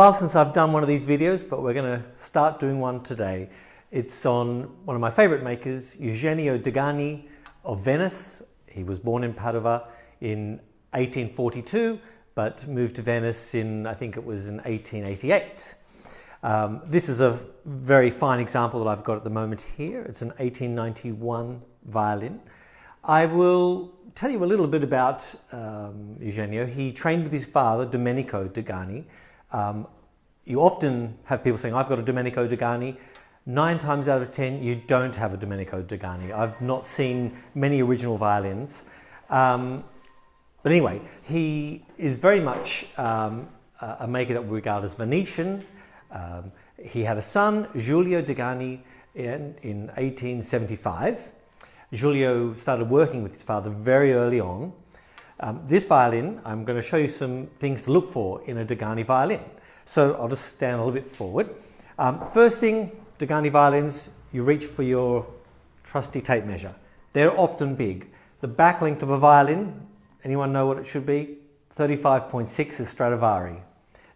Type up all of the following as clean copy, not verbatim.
While since I've done one of these videos, but we're going to start doing one today. It's on one of my favorite makers, Eugenio Degani of Venice. He was born in Padua in 1842, but moved to Venice in, I think it was in 1888. This is a very fine example that I've got at the moment here. It's an 1891 violin. I will tell you a little bit about Eugenio. He trained with his father, Domenico Degani. You often have people saying, I've got a Domenico Degani. 9 times out of 10, you don't have a Domenico Degani. I've not seen many original violins. But anyway, he is very much a maker that we regard as Venetian. He had a son, Giulio Degani, in 1875. Giulio started working with his father very early on. This violin, I'm going to show you some things to look for in a Degani violin. So I'll just stand a little bit forward. First thing, Degani violins, you reach for your trusty tape measure. They're often big. The back length of a violin, anyone know what it should be? 35.6 is Stradivari.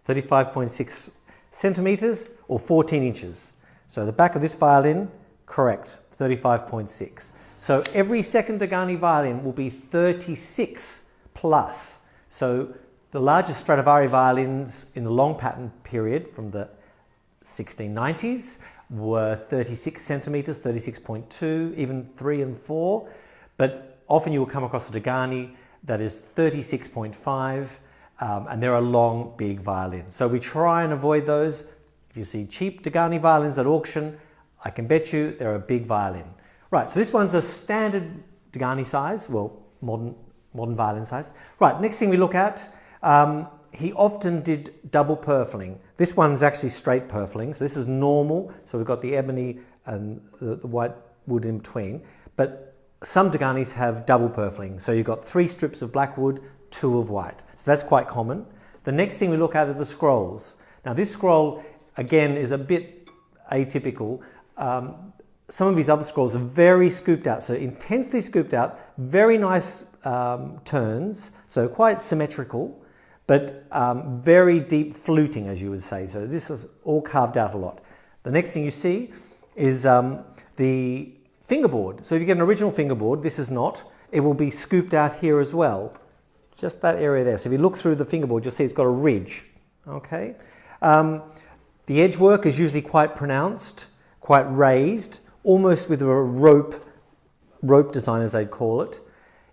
35.6 centimeters or 14 inches. So the back of this violin, correct, 35.6. So every second Degani violin will be 36 plus. So the largest Stradivari violins in the long pattern period from the 1690s were 36 centimeters, 36.2, even 3 and 4. But often you will come across a Degani that is 36.5, and they're a long, big violin. So we try and avoid those. If you see cheap Degani violins at auction, I can bet you they're a big violin. Right, so this one's a standard Degani size, well, modern violin size. Right, next thing we look at, he often did double purfling. This one's actually straight purfling, so this is normal. So we've got the ebony and the white wood in between. But some Deganis have double purfling. So you've got 3 strips of black wood, 2 of white. So that's quite common. The next thing we look at are the scrolls. Now this scroll, again, is a bit atypical. Some of his other scrolls are very scooped out, so intensely scooped out, very nice turns, so quite symmetrical, but very deep fluting, as you would say. So this is all carved out a lot. The next thing you see is the fingerboard. So if you get an original fingerboard, this is not, it will be scooped out here as well. Just that area there. So if you look through the fingerboard, you'll see it's got a ridge. Okay. The edge work is usually quite pronounced, quite raised, almost with a rope design, as they'd call it.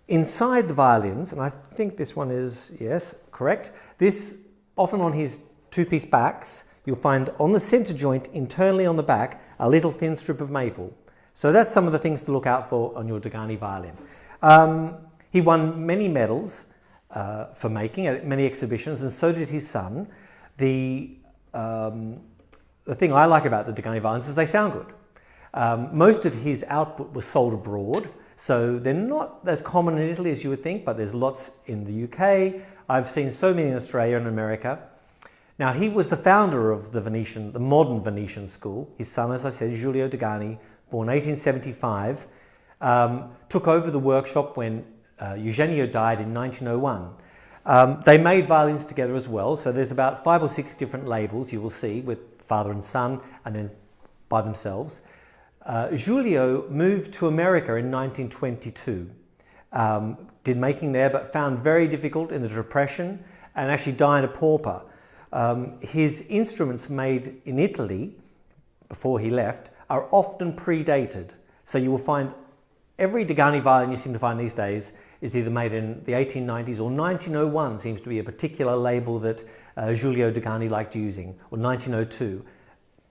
Inside the violins, and I think this one is, yes, correct. This, often on his 2-piece backs, you'll find on the center joint, internally on the back, a little thin strip of maple. So that's some of the things to look out for on your Degani violin. He won many medals for making at many exhibitions, and so did his son. The thing I like about the Degani violins is they sound good. Most of his output was sold abroad, so they're not as common in Italy as you would think, but there's lots in the UK. I've seen so many in Australia and America. Now, he was the founder of the modern Venetian school. His son, as I said, Giulio Degani, born 1875, took over the workshop when Eugenio died in 1901. They made violins together as well, so there's about 5 or 6 different labels you will see with father and son, and then by themselves. Giulio moved to America in 1922, did making there, but found very difficult in the Depression and actually died a pauper. His instruments made in Italy, before he left, are often predated. So you will find every Degani violin you seem to find these days is either made in the 1890s or 1901 seems to be a particular label that Giulio Degani liked using, or 1902.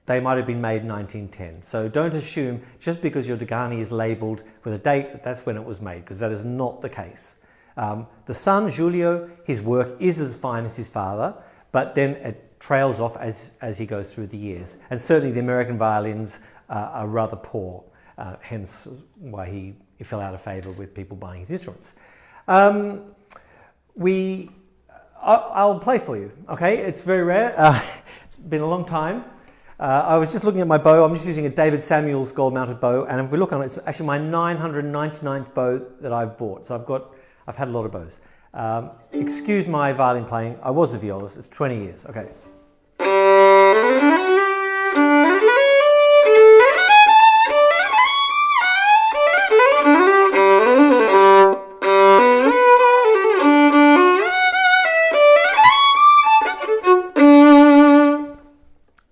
They might have been made in 1910. So don't assume just because your Degani is labelled with a date, that's when it was made, because that is not the case. The son, Giulio, his work is as fine as his father, but then it trails off as he goes through the years. And certainly the American violins are rather poor, hence why he fell out of favour with people buying his instruments. I'll play for you, okay? It's very rare. It's been a long time. I was just looking at my bow. I'm just using a David Samuels gold-mounted bow, and if we look on it, it's actually my 999th bow that I've bought. So I've had a lot of bows. Excuse my violin playing. I was a violist. It's 20 years. Okay.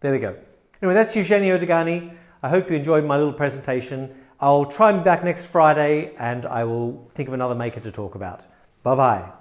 There we go. Anyway, that's Eugenio Degani. I hope you enjoyed my little presentation. I'll try and be back next Friday and I will think of another maker to talk about. Bye-bye.